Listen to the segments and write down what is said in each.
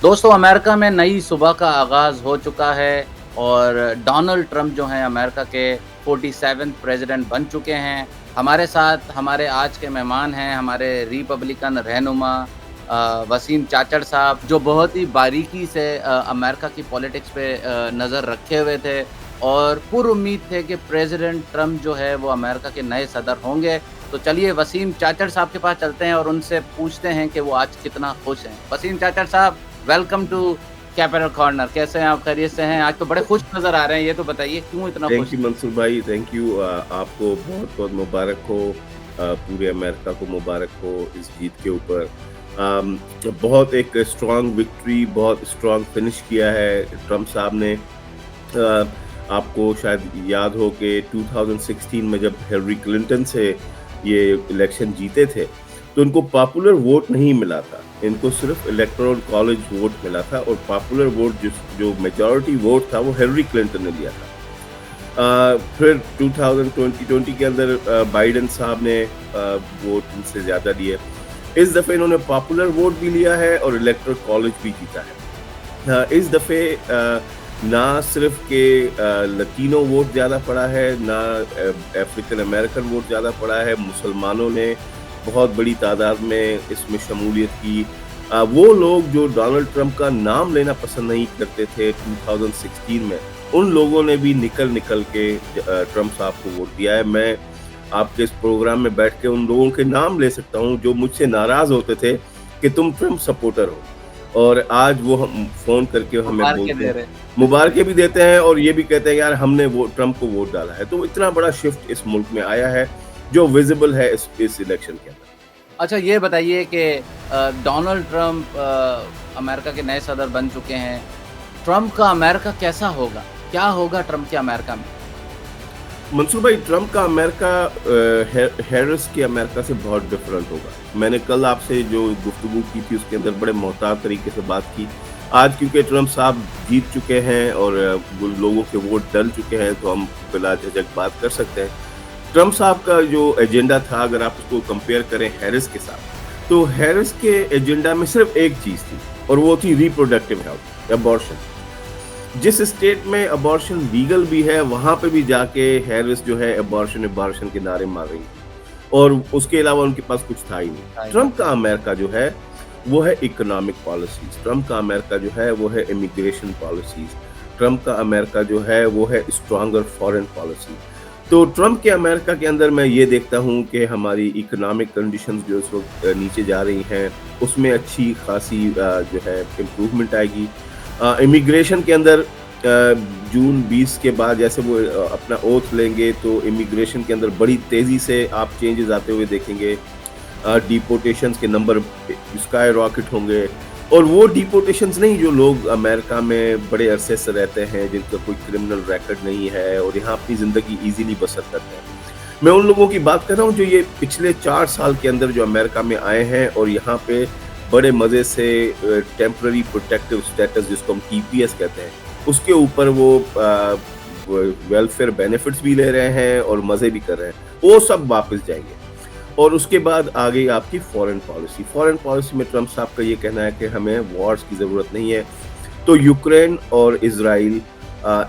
दोस्तों, अमेरिका में नई सुबह का आगाज़ हो चुका है और डोनाल्ड ट्रंप जो हैं अमेरिका के 47th प्रेज़िडेंट बन चुके हैं। हमारे साथ हमारे आज के मेहमान हैं हमारे रिपब्लिकन रहनुमा वसीम चाचड़ साहब, जो बहुत ही बारीकी से अमेरिका की पॉलिटिक्स पे नज़र रखे हुए थे और पुरुम्मीद थे कि प्रेज़िडेंट ट्रंप जो है वो अमेरिका के नए सदर होंगे। तो चलिए वसीम चाचड़ साहब के पास चलते हैं और उनसे पूछते हैं कि वो आज कितना खुश हैं। वसीम चाचड़ साहब, वेलकम टू कैपिटल कॉर्नर। कैसे हैं आप? खैरियत से हैं? आज तो बड़े खुश नज़र आ रहे हैं, ये तो बताइए क्यों इतना थैंक खुश यू हैं? मंसूर भाई, थैंक यू। आपको बहुत-बहुत मुबारक हो। पूरे अमेरिका को मुबारक हो इस जीत के ऊपर। अम, बहुत एक स्ट्रॉन्ग विक्ट्री, बहुत स्ट्रॉन्ग फिनिश किया है ट्रम्प साहब ने। आपको शायद याद हो कि 2016 में जब हिलरी क्लिंटन से ये इलेक्शन जीते थे, तो इनको पॉपुलर वोट नहीं मिला था। इनको सिर्फ इलेक्टोरल कॉलेज वोट मिला था और पॉपुलर वोट जो मेजॉरिटी वोट था वो हिलरी क्लिंटन ने लिया था। फिर 2020 के अंदर बाइडेन साहब ने वोट उनसे ज़्यादा लिए। इस दफ़े इन्होंने पॉपुलर वोट भी लिया है और इलेक्टोरल कॉलेज भी जीता है। इस दफ़े ना सिर्फ के लतीनो वोट ज़्यादा पड़ा है, ना अफ्रीकन अमेरिकन वोट ज़्यादा पड़ा है, मुसलमानों ने बहुत बड़ी तादाद में इसमें शमूलियत की। वो लोग जो डोनाल्ड ट्रंप का नाम लेना पसंद नहीं करते थे 2016 में, उन लोगों ने भी निकल के ट्रंप साहब को वोट दिया है। मैं आपके इस प्रोग्राम में बैठ के उन लोगों के नाम ले सकता हूँ जो मुझसे नाराज़ होते थे कि तुम ट्रंप सपोर्टर हो, और आज वो हम फ़ोन करके हमें मुबारकें बोलते दे हैं, रहे हैं। मुबारकें भी देते हैं और ये भी कहते हैं यार हमने वो ट्रंप को वोट डाला है। तो इतना बड़ा शिफ्ट इस मुल्क में आया है जो विज़िबल है इस इलेक्शन के अंदर। अच्छा, ये बताइए कि डोनाल्ड ट्रंप अमेरिका के नए सदर बन चुके हैं। ट्रंप का अमेरिका कैसा होगा? क्या होगा ट्रंप के अमेरिका में? मंसूर भाई, ट्रंप का अमेरिका हैरिस के अमेरिका से बहुत डिफरेंट होगा। मैंने कल आपसे जो गुफ्तगू की थी उसके अंदर बड़े मोहतात तरीके से बात की। आज क्योंकि ट्रंप साहब जीत चुके हैं और वो लोगों के वोट डल चुके हैं, तो हम बिला झिझक बात कर सकते हैं। ट्रंप साहब का जो एजेंडा था, अगर आप उसको कंपेयर करें हैरिस के साथ, तो हैरिस के एजेंडा में सिर्फ एक चीज़ थी और वो थी रिप्रोडक्टिव हेल्थ, अबॉर्शन। जिस स्टेट में अबॉर्शन लीगल भी है, वहाँ पे भी जाके हैरिस जो है अबॉर्शन अबॉर्शन के नारे मार रही थी और उसके अलावा उनके पास कुछ था ही नहीं। ट्रंप का अमेरिका जो है वो है इकोनॉमिक पॉलिसीज, ट्रंप का अमेरिका जो है वो है इमिग्रेशन पॉलिसीज, ट्रंप का अमेरिका जो है वो है स्ट्रॉन्गर फॉरेन पॉलिसी। तो ट्रंप के अमेरिका के अंदर मैं ये देखता हूँ कि हमारी इकोनॉमिक कंडीशंस जो इस वक्त नीचे जा रही हैं, उसमें अच्छी खासी जो है इम्प्रूवमेंट आएगी। इमिग्रेशन के अंदर जून 20 के बाद जैसे वो अपना ओथ लेंगे, तो इमिग्रेशन के अंदर बड़ी तेज़ी से आप चेंजेस आते हुए देखेंगे। डिपोटेशंस के नंबर स्काई रॉकेट होंगे, और वो डिपोटेशंस नहीं जो लोग अमेरिका में बड़े अरसे से रहते हैं, जिनका कोई क्रिमिनल रिकॉर्ड नहीं है और यहाँ अपनी ज़िंदगी ईज़िली बसर करते हैं। मैं उन लोगों की बात कर रहा हूँ जो ये पिछले 4 साल के अंदर जो अमेरिका में आए हैं और यहाँ पे बड़े मज़े से टेम्पररी प्रोटेक्टिव स्टेटस, जिसको हम टीपीएस कहते हैं, उसके ऊपर वो वेलफेयर बेनिफिट्स भी ले रहे हैं और मज़े भी कर रहे हैं। वो सब वापस जाएँगे। और उसके बाद आ गई आपकी फॉरेन पॉलिसी। फॉरेन पॉलिसी में ट्रंप साहब का ये कहना है कि हमें वॉर्स की ज़रूरत नहीं है। तो यूक्रेन और इज़राइल,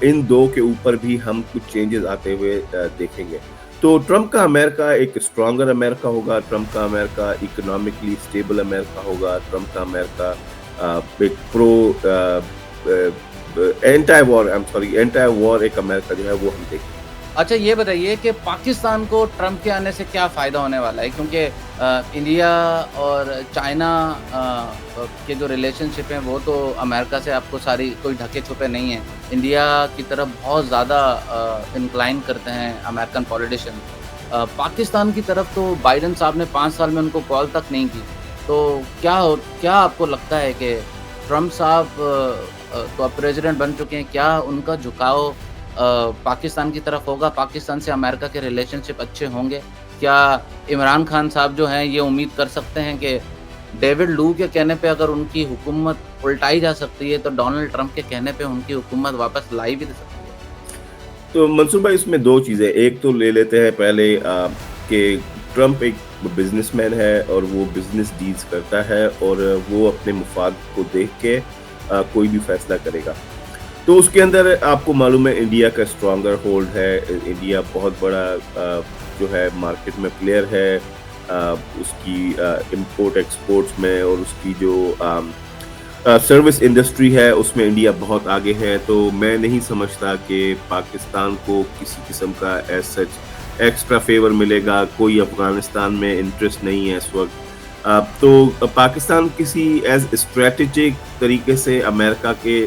इन 2 के ऊपर भी हम कुछ चेंजेस आते हुए देखेंगे। तो ट्रंप का अमेरिका एक स्ट्रॉन्गर अमेरिका होगा, ट्रंप का अमेरिका इकोनॉमिकली स्टेबल अमेरिका होगा, ट्रंप का अमेरिका एक एंटी वॉर एक अमेरिका जो है वो हम देखेंगे। अच्छा, ये बताइए कि पाकिस्तान को ट्रंप के आने से क्या फ़ायदा होने वाला है? क्योंकि इंडिया और चाइना के जो रिलेशनशिप हैं वो तो अमेरिका से आपको सारी कोई ढके-छुपे नहीं हैं। इंडिया की तरफ बहुत ज़्यादा इंक्लाइन करते हैं अमेरिकन पॉलिटिशियन। पाकिस्तान की तरफ तो बाइडेन साहब ने 5 साल में उनको कॉल तक नहीं की। तो क्या आपको लगता है कि ट्रंप साहब तो अब प्रेज़िडेंट बन चुके हैं, क्या उनका झुकाव पाकिस्तान की तरफ होगा? पाकिस्तान से अमेरिका के रिलेशनशिप अच्छे होंगे? क्या इमरान खान साहब जो हैं ये उम्मीद कर सकते हैं कि डेविड लू के कहने पे अगर उनकी हुकूमत उल्टाई जा सकती है, तो डोनाल्ड ट्रंप के कहने पे उनकी हुकूमत वापस लाई भी जा सकती है? तो मंसूर भाई, इसमें 2 चीज़ें, एक तो ले लेते हैं पहले कि ट्रंप एक बिज़नेसमैन है और वो बिज़नेस डील्स करता है और वो अपने मुफाद को देख के कोई भी फैसला करेगा। तो उसके अंदर आपको मालूम है इंडिया का स्ट्रॉन्गर होल्ड है, इंडिया बहुत बड़ा जो है मार्केट में प्लेयर है, उसकी इंपोर्ट एक्सपोर्ट्स में और उसकी जो सर्विस इंडस्ट्री है उसमें इंडिया बहुत आगे है। तो मैं नहीं समझता कि पाकिस्तान को किसी किस्म का एज सच एक्स्ट्रा फेवर मिलेगा, कोई अफगानिस्तान में इंटरेस्ट नहीं है इस वक्त। तो पाकिस्तान किसी एज स्ट्रेटेजिक तरीके से अमेरिका के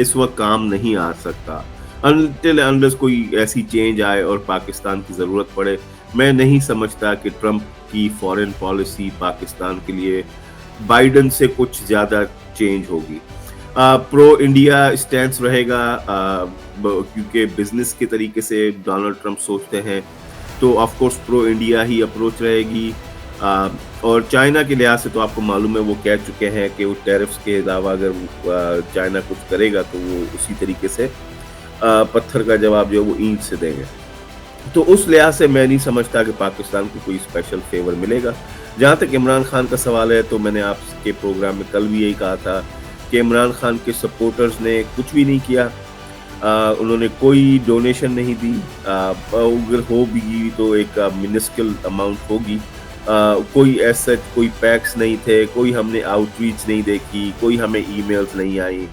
इस वक्त काम नहीं आ सकता अनटिल अनलेस कोई ऐसी चेंज आए और पाकिस्तान की ज़रूरत पड़े। मैं नहीं समझता कि ट्रंप की फॉरेन पॉलिसी पाकिस्तान के लिए बाइडन से कुछ ज़्यादा चेंज होगी। प्रो इंडिया स्टैंस रहेगा, क्योंकि बिजनेस के तरीके से डोनाल्ड ट्रंप सोचते हैं, तो of course pro India he approach रहेगी। और चाइना के लिहाज से तो आपको मालूम है वो कह चुके हैं कि वो टैरिफ्स के अलावा अगर चाइना कुछ करेगा तो वो उसी तरीके से पत्थर का जवाब जो है वो ईंट से देंगे। तो उस लिहाज से मैं नहीं समझता कि पाकिस्तान को कोई स्पेशल फेवर मिलेगा। जहाँ तक इमरान खान का सवाल है, तो मैंने आपके प्रोग्राम में कल भी यही कहा था कि इमरान खान के सपोर्टर्स ने कुछ भी नहीं किया, उन्होंने कोई डोनेशन नहीं दी, अगर हो भी तो एक मिनिस्कल अमाउंट होगी। कोई ऐसा कोई पैक्स नहीं थे, कोई हमने आउटरीच नहीं देखी, कोई हमें ईमेल्स नहीं आई।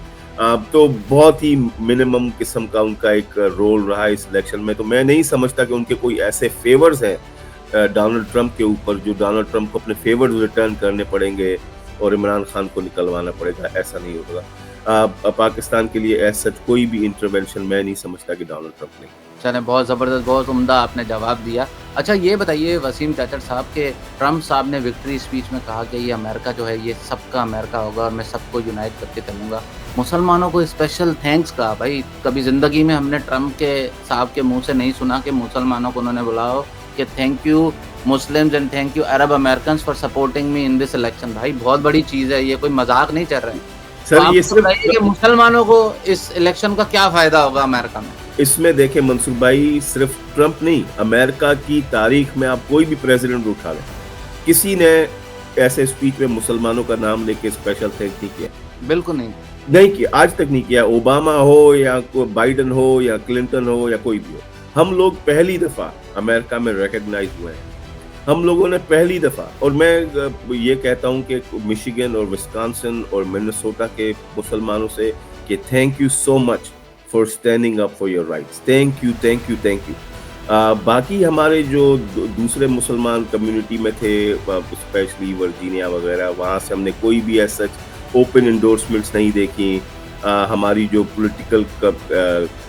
तो बहुत ही मिनिमम किस्म का उनका एक रोल रहा इस इलेक्शन में। तो मैं नहीं समझता कि उनके कोई ऐसे फेवर्स हैं डोनाल्ड ट्रंप के ऊपर जो डोनाल्ड ट्रंप को अपने फेवर्स रिटर्न करने पड़ेंगे और इमरान खान को निकलवाना पड़ेगा, ऐसा नहीं होगा। पाकिस्तान के लिए ऐसा कोई भी इंटरवेंशन मैं नहीं समझता कि डोनाल्ड ट्रंप ने। चले, बहुत ज़बरदस्त, बहुत उम्दा आपने जवाब दिया। अच्छा ये बताइए वसीम चाचड़ साहब के ट्रंप साहब ने विक्ट्री स्पीच में कहा कि ये अमेरिका जो है ये सबका अमेरिका होगा और मैं सबको यूनाइट करके चलूँगा। मुसलमानों को स्पेशल थैंक्स कहा। भाई कभी ज़िंदगी में हमने ट्रंप के साहब के मुंह से नहीं सुना कि मुसलमानों को उन्होंने बोला हो कि thank you Muslims and thank you Arab Americans for supporting me in this election. भाई बहुत बड़ी चीज़ है, ये कोई मजाक नहीं चल रहा है। सर तो ये बताइए कि मुसलमानों को इस इलेक्शन का क्या फ़ायदा होगा अमेरिका में? इसमें देखें मंसूर भाई, सिर्फ ट्रंप नहीं, अमेरिका की तारीख में आप कोई भी प्रेसिडेंट उठा लें, किसी ने ऐसे स्पीच में मुसलमानों का नाम लेके स्पेशल थैंक नहीं किया। बिल्कुल नहीं किया, आज तक नहीं किया। ओबामा हो या बाइडन हो या क्लिंटन हो या कोई भी हो, हम लोग पहली दफा अमेरिका में रिकॉग्नाइज हुए हैं, हम लोगों ने पहली दफा। और मैं ये कहता हूँ कि मिशिगन और विस्कॉन्सिन और मिनेसोटा के मुसलमानों से कि thank you so much for standing up for your rights, thank you thank you thank you. बाकी हमारे जो दूसरे मुसलमान कम्युनिटी में थे, स्पेशली वर्जीनिया वगैरह, वहाँ से हमने कोई भी ऐसा ओपन इंडोर्समेंट्स नहीं देखी। हमारी जो पॉलिटिकल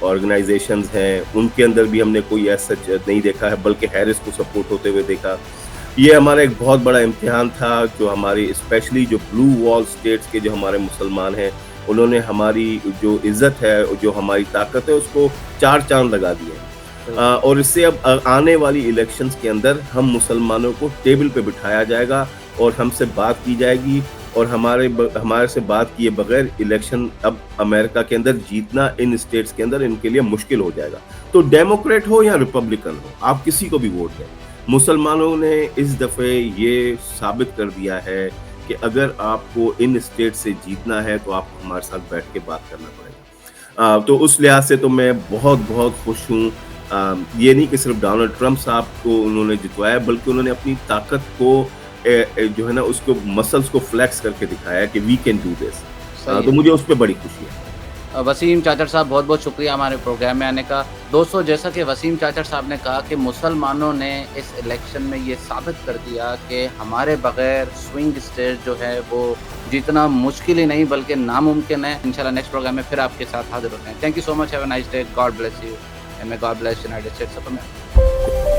ऑर्गेनाइजेशंस हैं उनके अंदर भी हमने कोई ऐसा नहीं देखा है, बल्कि हैरिस को सपोर्ट होते हुए देखा। ये हमारा एक बहुत बड़ा इम्तिहान था जो हमारी स्पेशली जो ब्लू वॉल स्टेट्स के जो हमारे मुसलमान हैं उन्होंने हमारी जो इज़्ज़त है, जो हमारी ताकत है, उसको चार चांद लगा दिए। और इससे अब आने वाली इलेक्शंस के अंदर हम मुसलमानों को टेबल पे बिठाया जाएगा और हमसे बात की जाएगी, और हमारे से बात किए बगैर इलेक्शन अब अमेरिका के अंदर जीतना इन स्टेट्स के अंदर इनके लिए मुश्किल हो जाएगा। तो डेमोक्रेट हो या रिपब्लिकन हो, आप किसी को भी वोट दें, मुसलमानों ने इस दफ़े ये साबित कर दिया है कि अगर आपको इन स्टेट से जीतना है तो आपको हमारे साथ बैठ के बात करना पड़ेगा। तो उस लिहाज से तो मैं बहुत बहुत खुश हूँ। ये नहीं कि सिर्फ डोनाल्ड ट्रंप साहब को उन्होंने जितवाया, बल्कि उन्होंने अपनी ताकत को जो है ना उसको मसल्स को फ्लेक्स करके दिखाया कि वी कैन डू दिस। तो मुझे उस पर बड़ी खुशी है। वसीम चाचड़ साहब बहुत बहुत शुक्रिया हमारे प्रोग्राम में आने का। दोस्तों, जैसा कि वसीम चाचड़ साहब ने कहा कि मुसलमानों ने इस इलेक्शन में ये साबित कर दिया कि हमारे बगैर स्विंग स्टेट जो है वो जीतना मुश्किल ही नहीं बल्कि नामुमकिन है। इंशाल्लाह नेक्स्ट प्रोग्राम में फिर आपके साथ हाजिर होते हैं। Thank you so much, have a nice day, God bless you and may God bless United states of America.